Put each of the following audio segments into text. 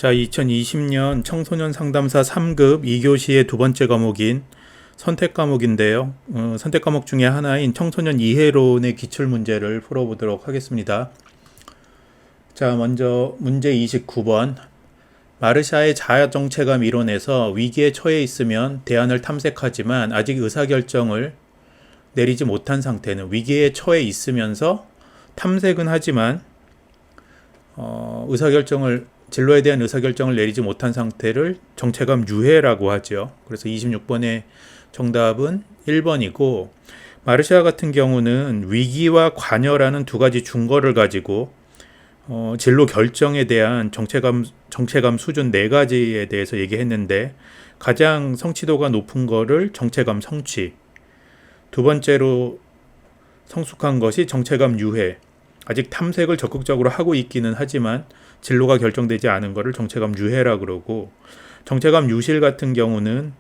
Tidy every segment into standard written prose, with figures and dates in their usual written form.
자, 2020년 청소년 상담사 3급 2교시의 두 번째 과목인 선택 과목인데요. 선택 과목 중에 하나인 청소년 이해론의 기출 문제를 풀어보도록 하겠습니다. 자, 먼저 문제 29번. 마르샤의 자아정체감 이론에서 위기에 처해 있으면 대안을 탐색하지만 아직 의사결정을 내리지 못한 상태는, 위기에 처해 있으면서 탐색은 하지만 진로에 대한 의사결정을 내리지 못한 상태를 정체감 유해라고 하죠. 그래서 26번의 정답은 1번이고, 마르샤 같은 경우는 위기와 관여라는 두 가지 중거를 가지고 진로 결정에 대한 정체감 수준 네 가지에 대해서 얘기했는데, 가장 성취도가 높은 거를 정체감 성취, 두 번째로 성숙한 것이 정체감 유해, 아직 탐색을 적극적으로 하고 있기는 하지만 진로가 결정되지 않은 것을 정체감 유해라 그러고, 정체감 유실 같은 경우는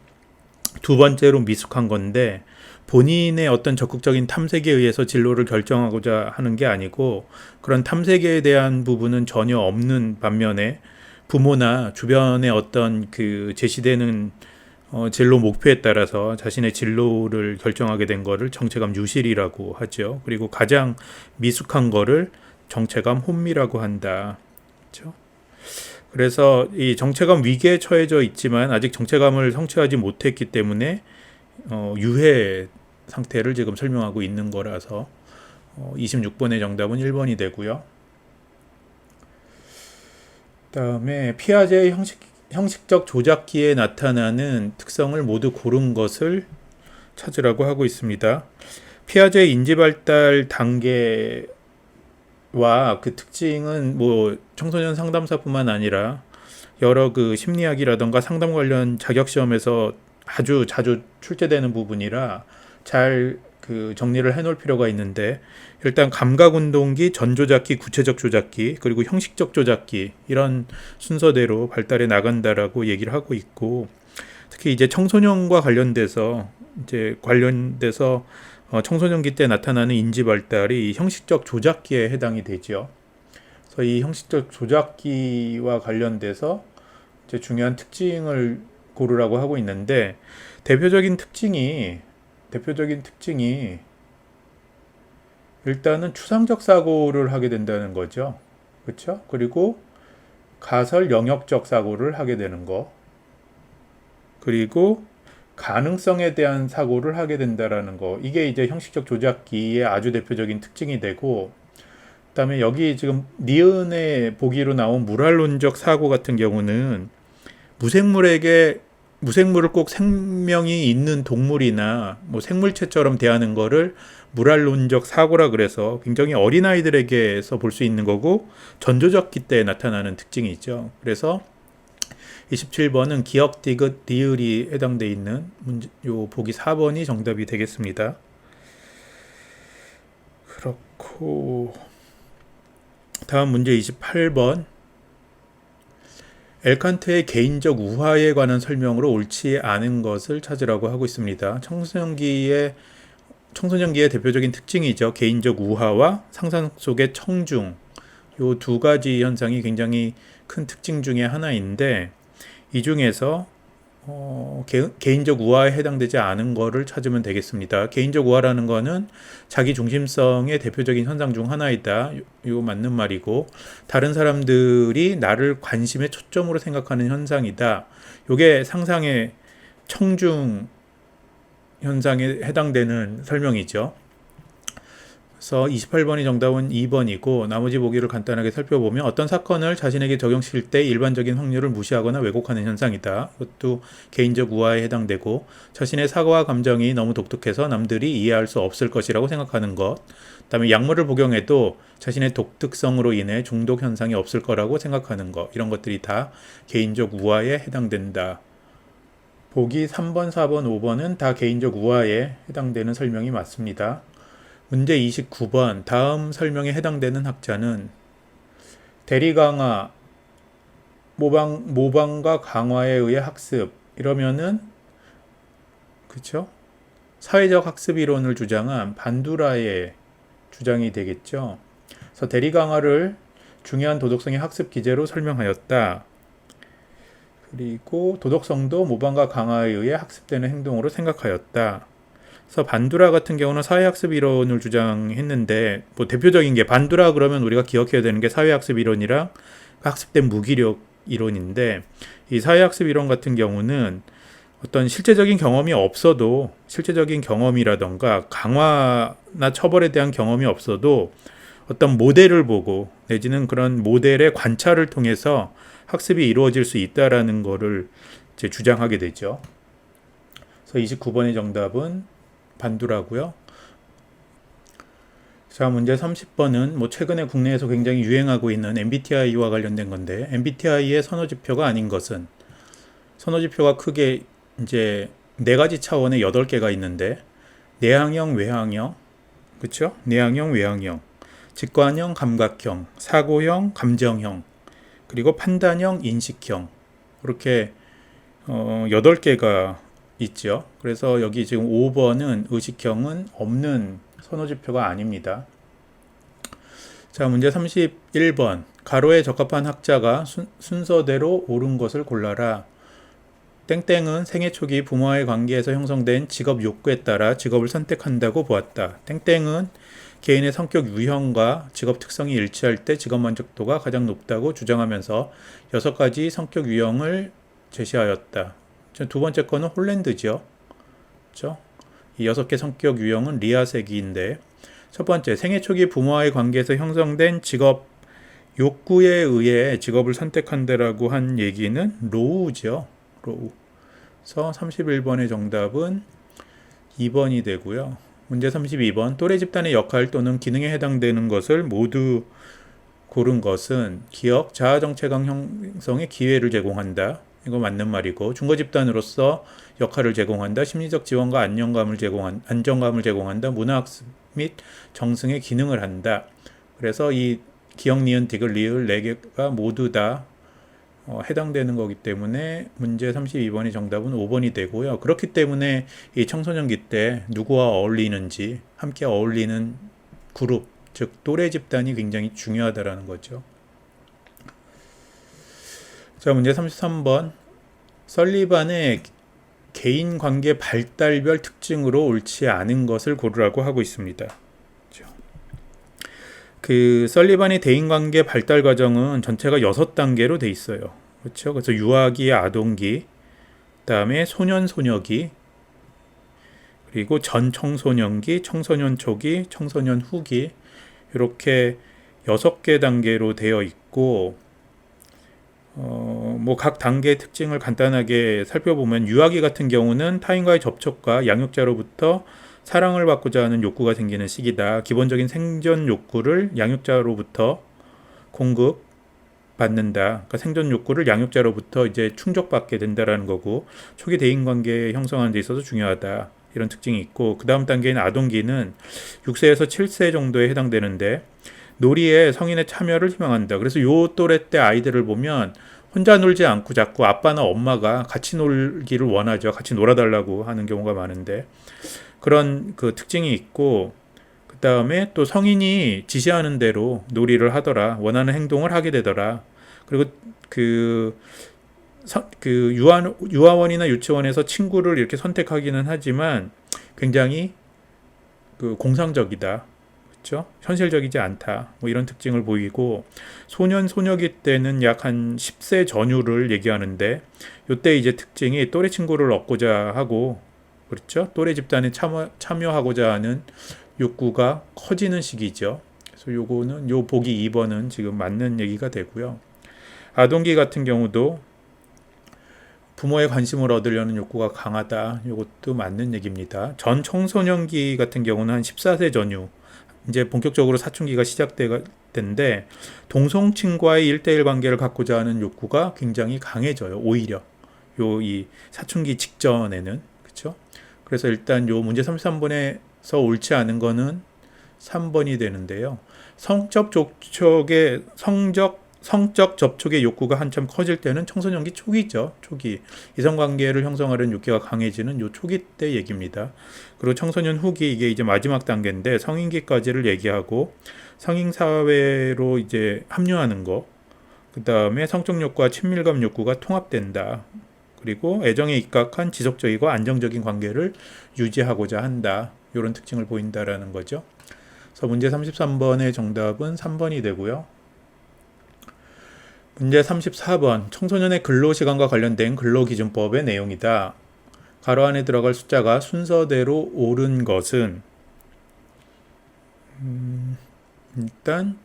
두 번째로 미숙한 건데, 본인의 어떤 적극적인 탐색에 의해서 진로를 결정하고자 하는 게 아니고, 그런 탐색에 대한 부분은 전혀 없는 반면에 부모나 주변의 어떤 제시되는 진로 목표에 따라서 자신의 진로를 결정하게 된 거를 정체감 유실이라고 하죠. 그리고 가장 미숙한 거를 정체감 혼미라고 한다. 그렇죠? 그래서 이 정체감 위기에 처해져 있지만 아직 정체감을 성취하지 못했기 때문에 유해 상태를 지금 설명하고 있는 거라서 26번의 정답은 1번이 되고요. 그다음에 피아제의 형식적 조작기에 나타나는 특성을 모두 고른 것을 찾으라고 하고 있습니다. 피아제의 인지발달 단계와 그 특징은 청소년 상담사뿐만 아니라 여러 심리학이라던가 상담 관련 자격시험에서 아주 자주 출제되는 부분이라 잘 정리를 해놓을 필요가 있는데, 일단 감각운동기, 전조작기, 구체적 조작기, 그리고 형식적 조작기, 이런 순서대로 발달해 나간다라고 얘기를 하고 있고, 특히 이제 청소년과 관련돼서 청소년기 때 나타나는 인지 발달이 형식적 조작기에 해당이 되죠. 그래서 이 형식적 조작기와 관련돼서 이제 중요한 특징을 고르라고 하고 있는데, 대표적인 특징이 일단은 추상적 사고를 하게 된다는 거죠. 그렇죠? 그리고 가설 영역적 사고를 하게 되는 거, 그리고 가능성에 대한 사고를 하게 된다라는 거, 이게 이제 형식적 조작기의 아주 대표적인 특징이 되고, 그다음에 여기 지금 니은의 보기로 나온 물활론적 사고 같은 경우는 무생물을 꼭 생명이 있는 동물이나 생물체처럼 대하는 거를 물활론적 사고라 그래서 굉장히 어린아이들에게서 볼 수 있는 거고, 전조적기 때 나타나는 특징이 있죠. 그래서 27번은 기억, 디귿, 리을이 해당되어 있는 문제, 요 보기 4번이 정답이 되겠습니다. 그렇고, 다음 문제 28번. 엘칸트의 개인적 우화에 관한 설명으로 옳지 않은 것을 찾으라고 하고 있습니다. 청소년기의 대표적인 특징이죠. 개인적 우화와 상상 속의 청중, 이 두 가지 현상이 굉장히 큰 특징 중에 하나인데, 이 중에서 개인적 우화에 해당되지 않은 거를 찾으면 되겠습니다. 개인적 우화라는 거는 자기 중심성의 대표적인 현상 중 하나이다. 이거 맞는 말이고, 다른 사람들이 나를 관심의 초점으로 생각하는 현상이다. 이게 상상의 청중 현상에 해당되는 설명이죠. 그래서 28번이 정답은 2번이고, 나머지 보기를 간단하게 살펴보면 어떤 사건을 자신에게 적용시킬 때 일반적인 확률을 무시하거나 왜곡하는 현상이다. 이것도 개인적 우화에 해당되고, 자신의 사고와 감정이 너무 독특해서 남들이 이해할 수 없을 것이라고 생각하는 것, 그 다음에 약물을 복용해도 자신의 독특성으로 인해 중독 현상이 없을 거라고 생각하는 것, 이런 것들이 다 개인적 우화에 해당된다. 보기 3번, 4번, 5번은 다 개인적 우화에 해당되는 설명이 맞습니다. 문제 29번. 다음 설명에 해당되는 학자는 대리강화, 모방과 강화에 의해 학습, 이러면은 그렇죠? 사회적 학습 이론을 주장한 반두라의 주장이 되겠죠. 그래서 대리강화를 중요한 도덕성의 학습 기제로 설명하였다. 그리고 도덕성도 모방과 강화에 의해 학습되는 행동으로 생각하였다. 그래서 반두라 같은 경우는 사회학습 이론을 주장했는데 뭐 대표적인 게 반두라 그러면 우리가 기억해야 되는 게 사회학습 이론이랑 학습된 무기력 이론인데 이 사회학습 이론 같은 경우는 어떤 실제적인 경험이 없어도 실제적인 경험이라던가 강화나 처벌에 대한 경험이 없어도 어떤 모델을 보고 내지는 그런 모델의 관찰을 통해서 학습이 이루어질 수 있다라는 거를 이제 주장하게 되죠. 그래서 29번의 정답은 반두라고요. 자, 문제 30번은 뭐 최근에 국내에서 굉장히 유행하고 있는 MBTI와 관련된 건데 MBTI의 선호지표가 아닌 것은 선호지표가 크게 이제 네 가지 차원의 8개가 있는데 내향형, 외향형, 그렇죠? 내향형, 외향형, 직관형, 감각형, 사고형, 감정형, 그리고 판단형, 인식형 이렇게 8개가 있죠. 그래서 여기 지금 5번은 의식형은 없는 선호지표가 아닙니다. 자, 문제 31번. 가로에 적합한 학자가 순서대로 옳은 것을 골라라. 땡땡은 생애 초기 부모와의 관계에서 형성된 직업 욕구에 따라 직업을 선택한다고 보았다. 땡땡은 개인의 성격 유형과 직업 특성이 일치할 때 직업 만족도가 가장 높다고 주장하면서 6가지 성격 유형을 제시하였다. 두 번째 거는 홀랜드죠. 그렇죠? 이 6개 성격 유형은 리아세기인데 첫 번째, 생애 초기 부모와의 관계에서 형성된 직업 욕구에 의해 직업을 선택한다라고 한 얘기는 로우죠. 로우. 그래서 31번의 정답은 2번이 되고요. 문제 32번. 또래 집단의 역할 또는 기능에 해당되는 것을 모두 고른 것은 기억, 자아 정체감 형성의 기회를 제공한다. 이거 맞는 말이고 중거 집단으로서 역할을 제공한다. 심리적 지원과 안정감을 제공한다. 문화학습 및 정승의 기능을 한다. 그래서 이 기억, 니은, 디귿, 리을 4개가 모두 다 해당되는 거기 때문에 문제 32번의 정답은 5번이 되고요. 그렇기 때문에 이 청소년기 때 누구와 어울리는지 함께 어울리는 그룹, 즉 또래 집단이 굉장히 중요하다라는 거죠. 자, 문제 33번. 설리반의 개인관계 발달별 특징으로 옳지 않은 것을 고르라고 하고 있습니다. 그 설리반의 대인관계 발달 과정은 전체가 6단계로 돼 있어요. 그렇죠? 그래서 유아기, 아동기, 그다음에 소년, 소녀기, 그리고 전 청소년기, 청소년 초기, 청소년 후기 이렇게 6개 단계로 되어 있고 뭐 각 단계의 특징을 간단하게 살펴보면 유아기 같은 경우는 타인과의 접촉과 양육자로부터 사랑을 받고자 하는 욕구가 생기는 시기다. 기본적인 생존 욕구를 양육자로부터 공급받는다. 그러니까 생존 욕구를 양육자로부터 이제 충족받게 된다라는 거고 초기 대인관계 형성하는 데 있어서 중요하다. 이런 특징이 있고 그 다음 단계인 아동기는 6세에서 7세 정도에 해당되는데 놀이에 성인의 참여를 희망한다. 그래서 요 또래 때 아이들을 보면 혼자 놀지 않고 자꾸 아빠나 엄마가 같이 놀기를 원하죠. 같이 놀아달라고 하는 경우가 많은데 그런 그 특징이 있고 그 다음에 또 성인이 지시하는 대로 놀이를 하더라. 원하는 행동을 하게 되더라. 그리고 그 유아원이나 유치원에서 친구를 이렇게 선택하기는 하지만 굉장히 그 공상적이다. 그렇죠? 현실적이지 않다. 뭐 이런 특징을 보이고 소년 소녀기 때는 약 한 10세 전후를 얘기하는데 이때 이제 특징이 또래 친구를 얻고자 하고 그렇죠? 또래 집단에 참여하고자 하는 욕구가 커지는 시기죠. 그래서 요거는 요 보기 2번은 지금 맞는 얘기가 되고요. 아동기 같은 경우도 부모의 관심을 얻으려는 욕구가 강하다. 이것도 맞는 얘기입니다. 전 청소년기 같은 경우는 한 14세 전후 이제 본격적으로 사춘기가 시작될 텐데 동성친과의 1대1 관계를 갖고자 하는 욕구가 굉장히 강해져요. 오히려 이 사춘기 직전에는 그렇죠? 그래서 일단 요 문제 33번에서 옳지 않은 거는 3번이 되는데요. 성적 접촉의 욕구가 한참 커질 때는 청소년기 초기죠. 초기. 이성관계를 형성하려는 욕구가 강해지는 요 초기 때 얘기입니다. 그리고 청소년 후기 이게 이제 마지막 단계인데 성인기까지를 얘기하고 성인 사회로 이제 합류하는 거. 그 다음에 성적 욕구와 친밀감 욕구가 통합된다. 그리고 애정에 입각한 지속적이고 안정적인 관계를 유지하고자 한다. 이런 특징을 보인다라는 거죠. 그래서 문제 33번의 정답은 3번이 되고요. 문제 34번 청소년의 근로시간과 관련된 근로기준법의 내용이다. 가로 안에 들어갈 숫자가 순서대로 옳은 것은 일단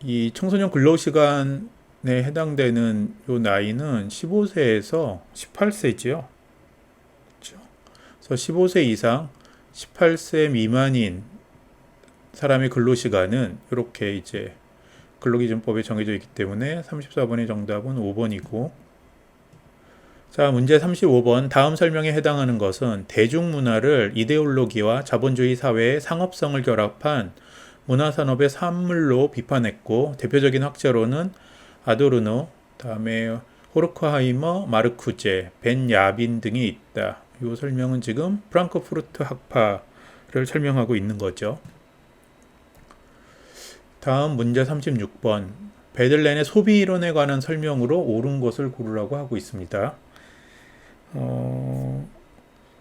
이 청소년 근로시간에 해당되는 요 나이는 15세에서 18세지요. 그렇죠? 그래서 15세 이상 18세 미만인 사람의 근로시간은 이렇게 이제 근로기준법에 정해져 있기 때문에 34번의 정답은 5번이고, 자, 문제 35번 다음 설명에 해당하는 것은 대중문화를 이데올로기와 자본주의 사회의 상업성을 결합한 문화산업의 산물로 비판했고, 대표적인 학자로는 아도르노, 다음에 호르크하이머, 마르쿠제, 벤 야빈 등이 있다. 이 설명은 지금 프랑크푸르트 학파를 설명하고 있는 거죠. 다음 문제 36번 베들렌의 소비 이론에 관한 설명으로 옳은 것을 고르라고 하고 있습니다.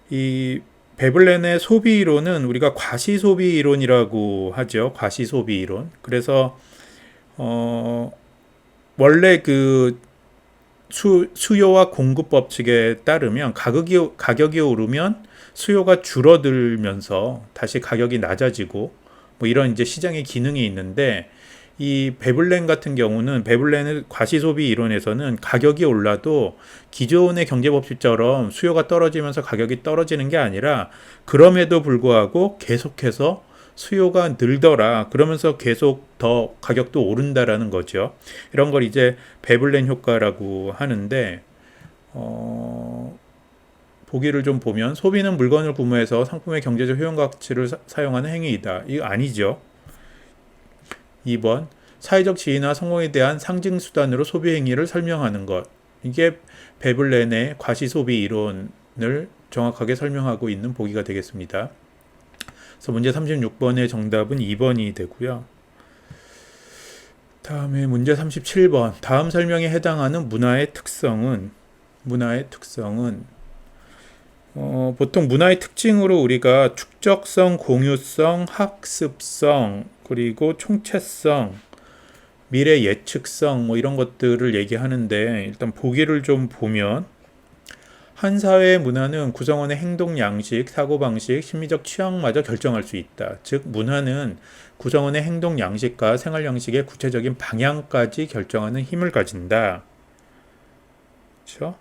이 베들렌의 소비 이론은 우리가 과시 소비 이론이라고 하죠. 과시 소비 이론. 그래서 원래 그 수요와 공급 법칙에 따르면 가격이 오르면 수요가 줄어들면서 다시 가격이 낮아지고 뭐 이런 이제 시장의 기능이 있는데, 이 베들렌 같은 경우는 베들렌의 과시소비 이론에서는 가격이 올라도 기존의 경제법칙처럼 수요가 떨어지면서 가격이 떨어지는 게 아니라 그럼에도 불구하고 계속해서 수요가 늘더라. 그러면서 계속 더 가격도 오른다라는 거죠. 이런 걸 이제 베들렌 효과라고 하는데, 보기를 좀 보면 소비는 물건을 구매해서 상품의 경제적 효용과 가치를 사용하는 행위이다. 이거 아니죠. 2번 사회적 지위나 성공에 대한 상징 수단으로 소비 행위를 설명하는 것. 이게 베들렌의 과시소비 이론을 정확하게 설명하고 있는 보기가 되겠습니다. 그래서 문제 36번의 정답은 2번이 되고요. 다음에 문제 37번 다음 설명에 해당하는 문화의 특성은 보통 문화의 특징으로 우리가 축적성, 공유성, 학습성, 그리고 총체성, 미래 예측성 뭐 이런 것들을 얘기하는데, 일단 보기를 좀 보면 한 사회의 문화는 구성원의 행동 양식, 사고방식, 심리적 취향마저 결정할 수 있다. 즉 문화는 구성원의 행동 양식과 생활 양식의 구체적인 방향까지 결정하는 힘을 가진다. 그렇죠?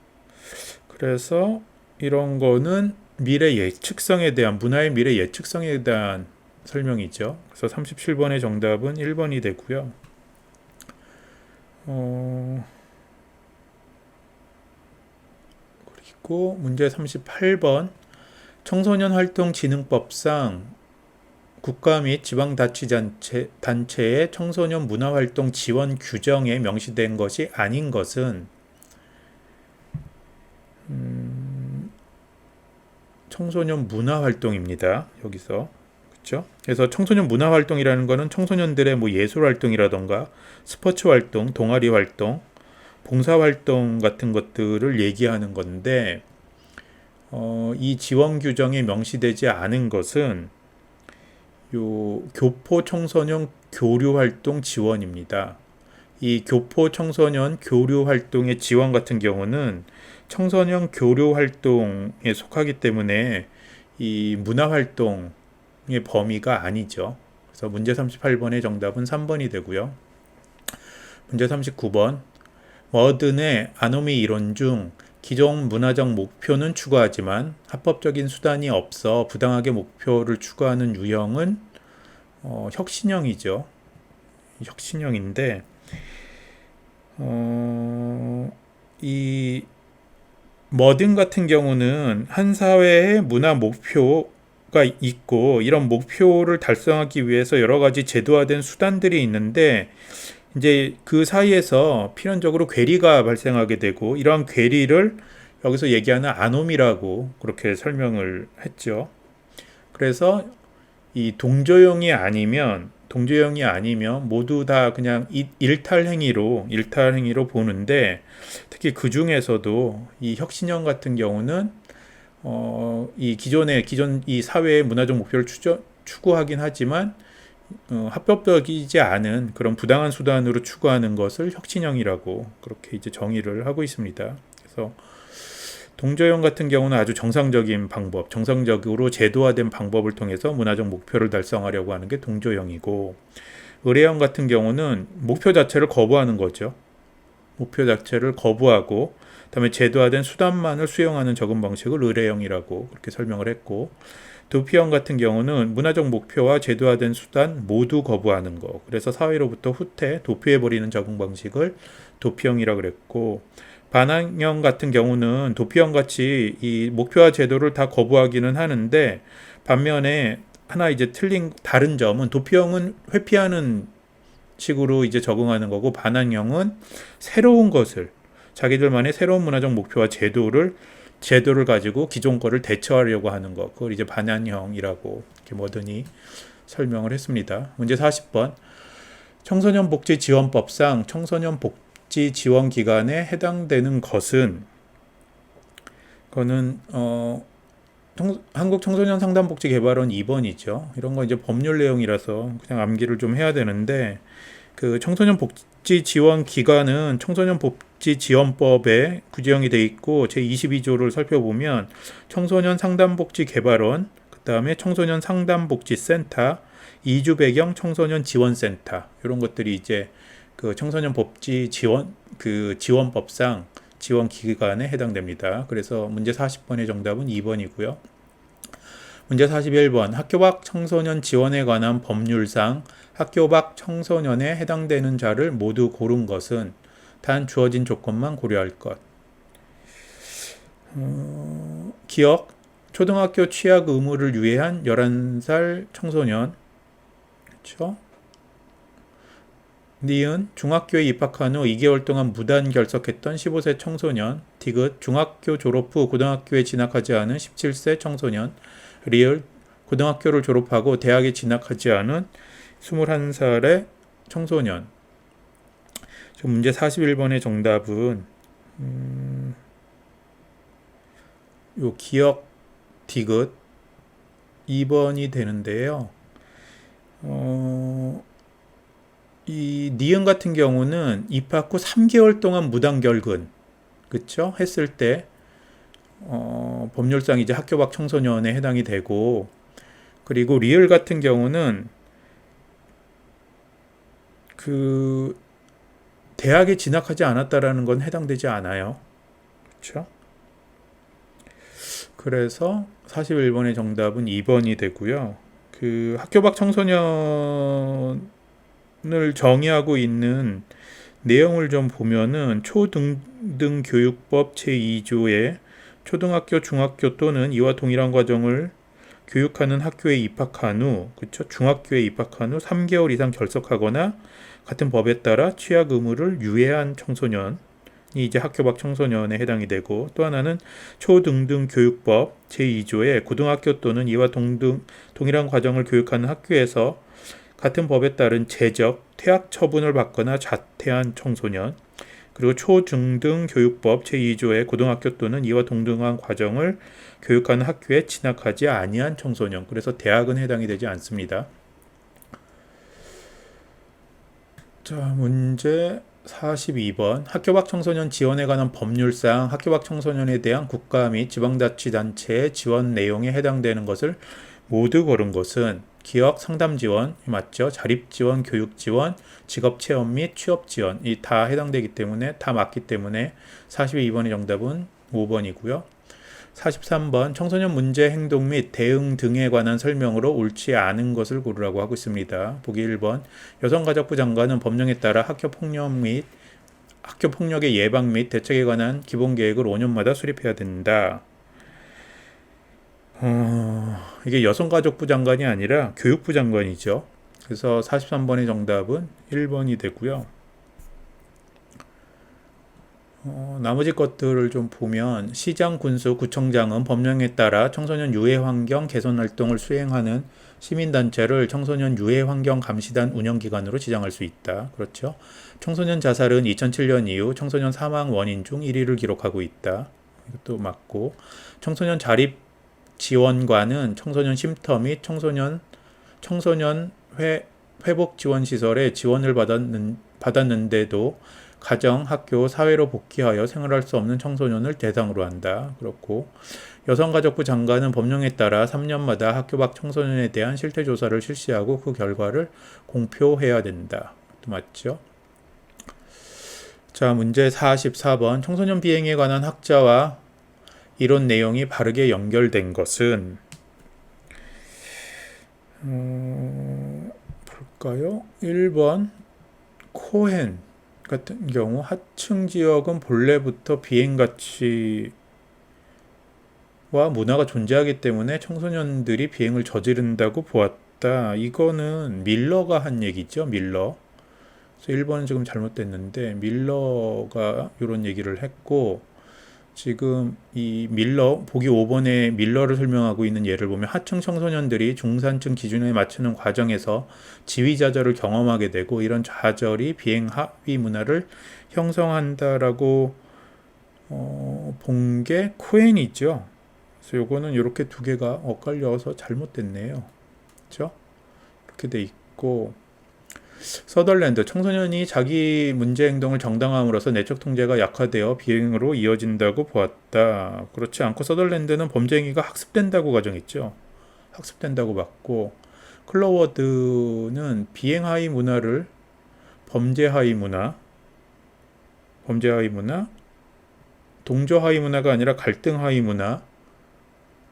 그래서 이런 거는 미래 예측성에 대한, 문화의 미래 예측성에 대한 설명이죠. 그래서 37번의 정답은 1번이 되고요. 그리고 문제 38번 청소년 활동 진흥법상 국가 및 지방자치단체의 청소년 문화활동 지원 규정에 명시된 것이 아닌 것은 청소년 문화활동입니다. 여기서 그렇죠? 그래서 청소년 문화활동이라는 것은 청소년들의 뭐 예술활동이라던가 스포츠활동, 동아리활동, 봉사활동 같은 것들을 얘기하는 건데, 이 지원 규정에 명시되지 않은 것은 요 교포 청소년 교류활동 지원입니다. 이 교포 청소년 교류활동의 지원 같은 경우는 청소년 교류활동에 속하기 때문에 이 문화활동의 범위가 아니죠. 그래서 문제 38번의 정답은 3번이 되고요. 문제 39번 머든의 아노미 이론 중 기존 문화적 목표는 추구하지만 합법적인 수단이 없어 부당하게 목표를 추구하는 유형은 혁신형이죠. 혁신형인데 이 머든 같은 경우는 한 사회의 문화 목표가 있고 이런 목표를 달성하기 위해서 여러 가지 제도화된 수단들이 있는데, 이제 그 사이에서 필연적으로 괴리가 발생하게 되고, 이러한 괴리를 여기서 얘기하는 아노미라고 그렇게 설명을 했죠. 그래서 이 동조용이 아니면 동조형이 아니면 모두 다 그냥 일탈행위로 보는데, 특히 그 중에서도 이 혁신형 같은 경우는 이 기존 이 사회의 문화적 목표를 추구하긴 하지만 합법적이지 않은 그런 부당한 수단으로 추구하는 것을 혁신형이라고 그렇게 이제 정의를 하고 있습니다. 그래서 동조형 같은 경우는 아주 정상적인 방법, 정상적으로 제도화된 방법을 통해서 문화적 목표를 달성하려고 하는 게 동조형이고, 의례형 같은 경우는 목표 자체를 거부하는 거죠. 목표 자체를 거부하고 그다음에 제도화된 수단만을 수용하는 적응 방식을 의례형이라고 그렇게 설명을 했고, 도피형 같은 경우는 문화적 목표와 제도화된 수단 모두 거부하는 거. 그래서 사회로부터 후퇴, 도피해버리는 적응 방식을 도피형이라고 그랬고, 반항형 같은 경우는 도피형 같이 이 목표와 제도를 다 거부하기는 하는데, 반면에 하나 이제 틀린 다른 점은 도피형은 회피하는 식으로 이제 적응하는 거고, 반항형은 새로운 것을 자기들만의 새로운 문화적 목표와 제도를 가지고 기존 거를 대처하려고 하는 것, 그걸 이제 반환형이라고 이렇게 뭐더니 설명을 했습니다. 문제 40번. 청소년 복지 지원법상 청소년 복지 지원 기간에 해당되는 것은, 그거는 한국 청소년 상담복지 개발원 2번이죠. 이런 거 이제 법률 내용이라서 그냥 암기를 좀 해야 되는데, 그 청소년 복지 지원 기간은 청소년 복지 지원법에 규정이 돼 있고, 제22조를 살펴보면 청소년 상담복지 개발원, 그다음에 청소년 상담복지센터, 이주 배경 청소년 지원센터, 이런 것들이 이제 그 청소년 복지 지원 그 지원법상 지원 기간에 해당됩니다. 그래서 문제 40번의 정답은 2번이고요. 문제 41번. 학교 밖 청소년 지원에 관한 법률상 학교 밖 청소년에 해당되는 자를 모두 고른 것은 단 주어진 조건만 고려할 것. 기억. 초등학교 취약 의무를 유예한 11살 청소년. 그렇죠? 니은. 중학교에 입학한 후 2개월 동안 무단 결석했던 15세 청소년. 디귿. 중학교 졸업 후 고등학교에 진학하지 않은 17세 청소년. 리을. 고등학교를 졸업하고 대학에 진학하지 않은 21살의 청소년. 문제 41번의 정답은 요 기억 디귿 2번이 되는데요. 이 니은 같은 경우는 입학 후 3개월 동안 무단 결근, 그쵸? 했을 때 법률상 이제 학교 밖 청소년에 해당이 되고, 그리고 리을 같은 경우는 그 대학에 진학하지 않았다라는 건 해당되지 않아요. 그렇죠? 그래서 41번의 정답은 2번이 되고요. 그 학교 밖 청소년을 정의하고 있는 내용을 좀 보면은 초등등교육법 제2조에 초등학교, 중학교 또는 이와 동일한 과정을 교육하는 학교에 입학한 후, 그쵸? 중학교에 입학한 후 3개월 이상 결석하거나 같은 법에 따라 취약 의무를 유예한 청소년이 이제 학교 밖 청소년에 해당이 되고, 또 하나는 초등등교육법 제2조에 고등학교 또는 이와 동일한 과정을 교육하는 학교에서 같은 법에 따른 제적, 퇴학 처분을 받거나 자퇴한 청소년, 그리고 초중등교육법 제2조의 고등학교 또는 이와 동등한 과정을 교육하는 학교에 진학하지 아니한 청소년. 그래서 대학은 해당이 되지 않습니다. 자, 문제 42번. 학교 밖 청소년 지원에 관한 법률상 학교 밖 청소년에 대한 국가 및 지방자치단체의 지원 내용에 해당되는 것을 모두 고른 것은 기업 상담 지원, 맞죠? 자립 지원, 교육 지원, 직업 체험 및 취업 지원, 이 다 해당되기 때문에, 다 맞기 때문에 42번의 정답은 5번이고요. 43번. 청소년 문제 행동 및 대응 등에 관한 설명으로 옳지 않은 것을 고르라고 하고 있습니다. 보기 1번. 여성가족부 장관은 법령에 따라 학교 폭력의 예방 및 대책에 관한 기본계획을 5년마다 수립해야 된다. 이게 여성가족부 장관이 아니라 교육부 장관이죠. 그래서 43번의 정답은 1번이 되고요. 나머지 것들을 좀 보면 시장, 군수, 구청장은 법령에 따라 청소년 유해 환경 개선 활동을 수행하는 시민단체를 청소년 유해 환경 감시단 운영기관으로 지정할 수 있다. 그렇죠? 청소년 자살은 2007년 이후 청소년 사망 원인 중 1위를 기록하고 있다. 이것도 맞고, 청소년 자립 지원관은 청소년 쉼터 및 청소년 회복 지원 시설에 지원을 받았는데도 가정, 학교, 사회로 복귀하여 생활할 수 없는 청소년을 대상으로 한다. 그렇고, 여성가족부 장관은 법령에 따라 3년마다 학교 밖 청소년에 대한 실태조사를 실시하고 그 결과를 공표해야 된다. 또 맞죠? 자, 문제 44번. 청소년 비행에 관한 학자와 이론 내용이 바르게 연결된 것은 볼까요? 1번 코헨 같은 경우 하층 지역은 본래부터 비행 가치와 문화가 존재하기 때문에 청소년들이 비행을 저지른다고 보았다. 이거는 밀러가 한 얘기죠. 밀러. 그래서 1번은 지금 잘못됐는데 밀러가 이런 얘기를 했고, 지금 이 밀러, 보기 5번에 밀러를 설명하고 있는 예를 보면 하층 청소년들이 중산층 기준에 맞추는 과정에서 지위좌절을 경험하게 되고 이런 좌절이 비행 하위 문화를 형성한다라고 본 게 코엔이죠. 그래서 요거는 이렇게 두 개가 엇갈려서 잘못됐네요. 그렇죠? 이렇게 돼 있고, 서덜랜드, 청소년이 자기 문제 행동을 정당함으로써 내적 통제가 약화되어 비행으로 이어진다고 보았다. 그렇지 않고 서덜랜드는 범죄 행위가 학습된다고 가정했죠. 학습된다고 봤고, 클로워드는 비행 하위 문화를 범죄 하위 문화, 동조 하위 문화가 아니라 갈등 하위 문화,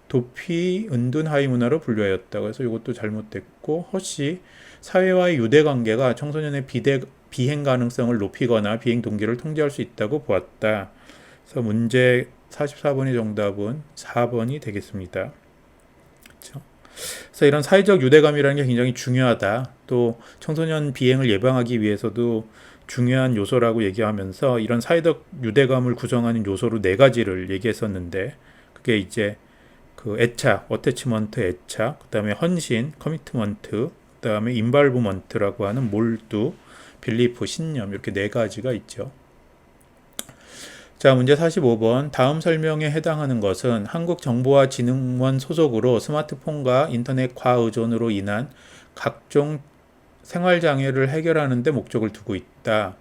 도피 은둔 하위 문화로 분류하였다. 그래서 이것도 잘못됐고, 허씨, 사회와의 유대관계가 청소년의 비행 가능성을 높이거나 비행 동기를 통제할 수 있다고 보았다. 그래서 문제 44번의 정답은 4번이 되겠습니다. 그렇죠? 그래서 이런 사회적 유대감이라는 게 굉장히 중요하다. 또 청소년 비행을 예방하기 위해서도 중요한 요소라고 얘기하면서 이런 사회적 유대감을 구성하는 요소로 4가지를 얘기했었는데, 그게 이제 그 애착, 어태치먼트 애착, 그 다음에 헌신, 커미트먼트, 그 다음에 인발브먼트라고 하는 몰두, 빌리프, 신념, 이렇게 4가지가 있죠. 자, 문제 45번. 다음 설명에 해당하는 것은 한국정보화진흥원 소속으로 스마트폰과 인터넷 과의존으로 인한 각종 생활장애를 해결하는 데 목적을 두고 있다.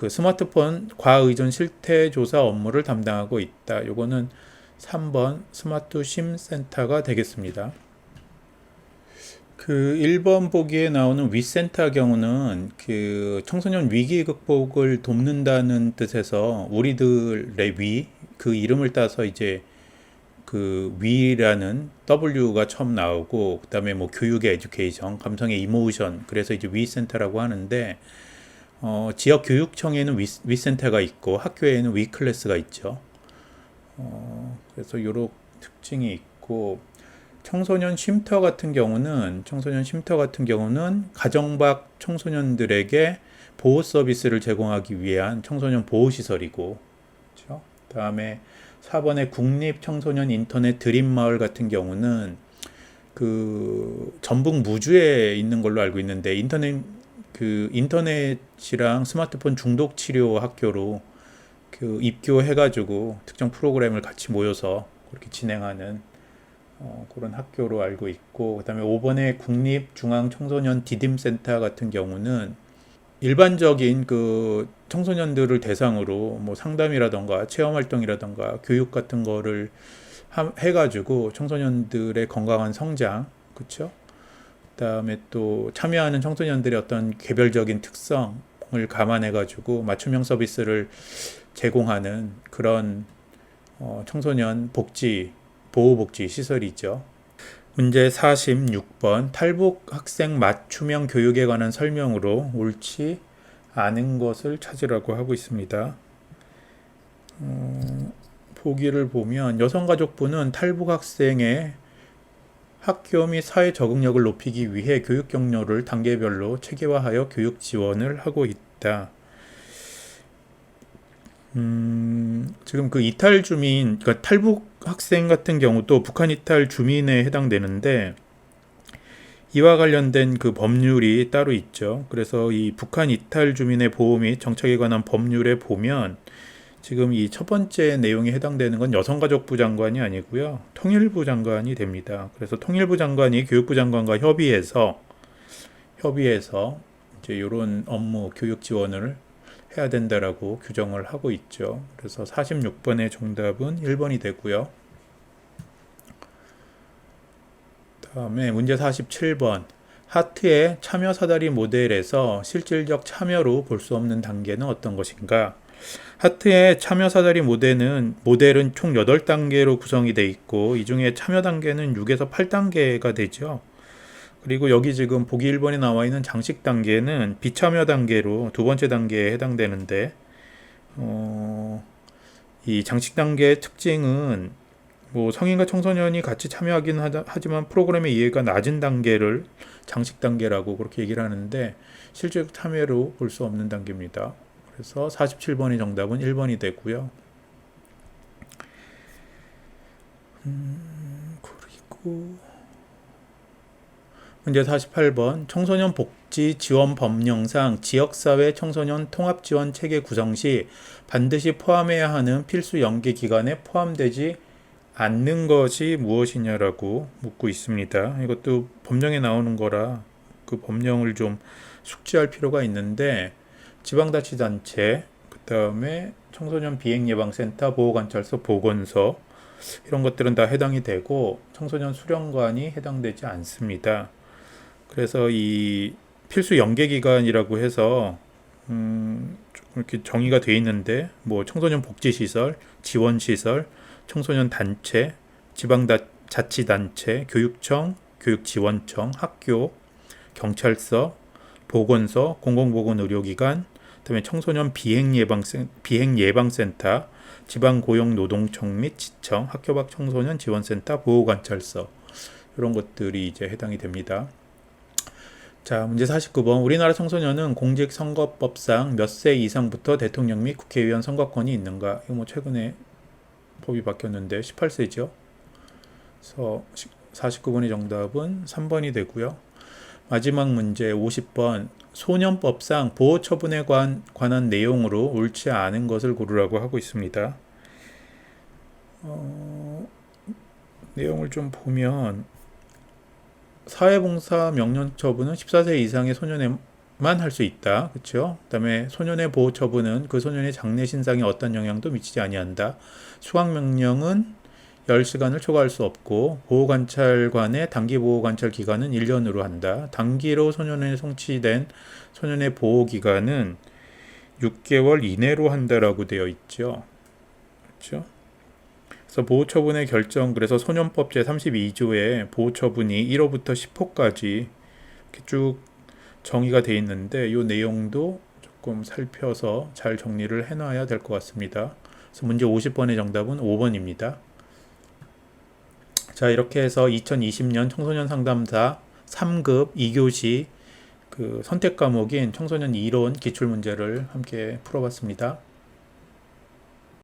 스마트폰 과의존 실태조사 업무를 담당하고 있다. 요거는 3번 스마트 심 센터가 되겠습니다. 그 1번 보기에 나오는 위센터 경우는 그 청소년 위기 극복을 돕는다는 뜻에서 우리들의 위, 그 이름을 따서 이제 그 위라는 W가 처음 나오고, 그 다음에 뭐 교육의 에듀케이션, 감성의 이모션, 그래서 이제 위센터라고 하는데, 지역 교육청에는 위센터가 있고 학교에는 위클래스가 있죠. 그래서 이런 특징이 있고, 청소년 쉼터 같은 경우는 가정 밖 청소년들에게 보호 서비스를 제공하기 위한 청소년 보호 시설이고, 그렇죠? 다음에 4번의 국립 청소년 인터넷 드림마을 같은 경우는 그 전북 무주에 있는 걸로 알고 있는데, 인터넷이랑 스마트폰 중독 치료 학교로 그 입교해가지고 특정 프로그램을 같이 모여서 그렇게 진행하는 그런 학교로 알고 있고, 그 다음에 5번의 국립중앙청소년 디딤센터 같은 경우는 일반적인 그 청소년들을 대상으로 뭐 상담이라던가 체험활동이라던가 교육 같은 거를 해가지고 청소년들의 건강한 성장, 그쵸? 그 다음에 또 참여하는 청소년들의 어떤 개별적인 특성을 감안해가지고 맞춤형 서비스를 제공하는 그런 청소년 보호복지 시설이죠. 문제 46번. 탈북 학생 맞춤형 교육에 관한 설명으로 옳지 않은 것을 찾으라고 하고 있습니다. 보기를 보면 여성가족부는 탈북 학생의 학교 및 사회 적응력을 높이기 위해 교육 경로를 단계별로 체계화하여 교육 지원을 하고 있다. 지금 그 이탈 주민, 그러니까 탈북 학생 같은 경우도 북한 이탈 주민에 해당되는데 이와 관련된 그 법률이 따로 있죠. 그래서 이 북한 이탈 주민의 보호 및 정착에 관한 법률에 보면 지금 이 첫 번째 내용에 해당되는 건 여성가족부 장관이 아니고요. 통일부 장관이 됩니다. 그래서 통일부 장관이 교육부 장관과 협의해서 이제 이런 업무 교육 지원을 해야 된다라고 규정을 하고 있죠. 그래서 46번의 정답은 1번이 되고요. 다음에 문제 47번. 하트의 참여 사다리 모델에서 실질적 참여로 볼 수 없는 단계는 어떤 것인가? 하트의 참여 사다리 모델은 총 8단계로 구성이 되어 있고 이 중에 참여 단계는 6에서 8단계가 되죠. 그리고 여기 지금 보기 1번에 나와 있는 장식 단계는 비참여 단계로 두 번째 단계에 해당되는데 이 장식 단계의 특징은 뭐 성인과 청소년이 같이 참여하긴 하지만 프로그램의 이해가 낮은 단계를 장식 단계라고 그렇게 얘기를 하는데 실제 참여로 볼 수 없는 단계입니다. 그래서 47번의 정답은 1번이 되고요. 그리고 문제 48번. 청소년 복지 지원 법령상 지역사회 청소년 통합지원 체계 구성 시 반드시 포함해야 하는 필수 연계 기간에 포함되지 않는 것이 무엇이냐라고 묻고 있습니다. 이것도 법령에 나오는 거라 그 법령을 좀 숙지할 필요가 있는데 지방자치단체, 그 다음에 청소년 비행예방센터, 보호관찰소, 보건소 이런 것들은 다 해당이 되고 청소년 수련관이 해당되지 않습니다. 그래서 이 필수 연계기관이라고 해서 이렇게 정의가 되어 있는데 뭐 청소년 복지시설, 지원시설, 청소년 단체, 지방자치단체, 교육청, 교육지원청, 학교, 경찰서, 보건소, 공공보건의료기관, 그다음에 청소년 비행예방센터, 지방고용노동청 및 지청, 학교 밖 청소년 지원센터, 보호관찰소 이런 것들이 이제 해당이 됩니다. 자, 문제 49번. 우리나라 청소년은 공직선거법상 몇 세 이상부터 대통령 및 국회의원 선거권이 있는가? 이거 뭐 최근에 법이 바뀌었는데 18세죠. 그래서 49번의 정답은 3번이 되고요. 마지막 문제 50번. 소년법상 보호처분에 관한 내용으로 옳지 않은 것을 고르라고 하고 있습니다. 내용을 좀 보면 사회봉사 명령처분은 14세 이상의 소년에만 할 수 있다. 그렇죠? 그다음에 소년의 보호처분은 그 소년의 장래 신상에 어떤 영향도 미치지 아니한다. 수강명령은 10시간을 초과할 수 없고 보호관찰관의 단기 보호관찰 기간은 1년으로 한다. 단기로 소년에 송치된 소년의 보호기간은 6개월 이내로 한다라고 되어 있죠. 그렇죠? 그래서 보호처분의 결정, 그래서 소년법 제32조에 보호처분이 1호부터 10호까지 이렇게 쭉 정의가 되어 있는데 이 내용도 조금 살펴서 잘 정리를 해놔야 될 것 같습니다. 그래서 문제 50번의 정답은 5번입니다. 자, 이렇게 해서 2020년 청소년 상담사 3급 2교시 그 선택 과목인 청소년 이론 기출문제를 함께 풀어봤습니다.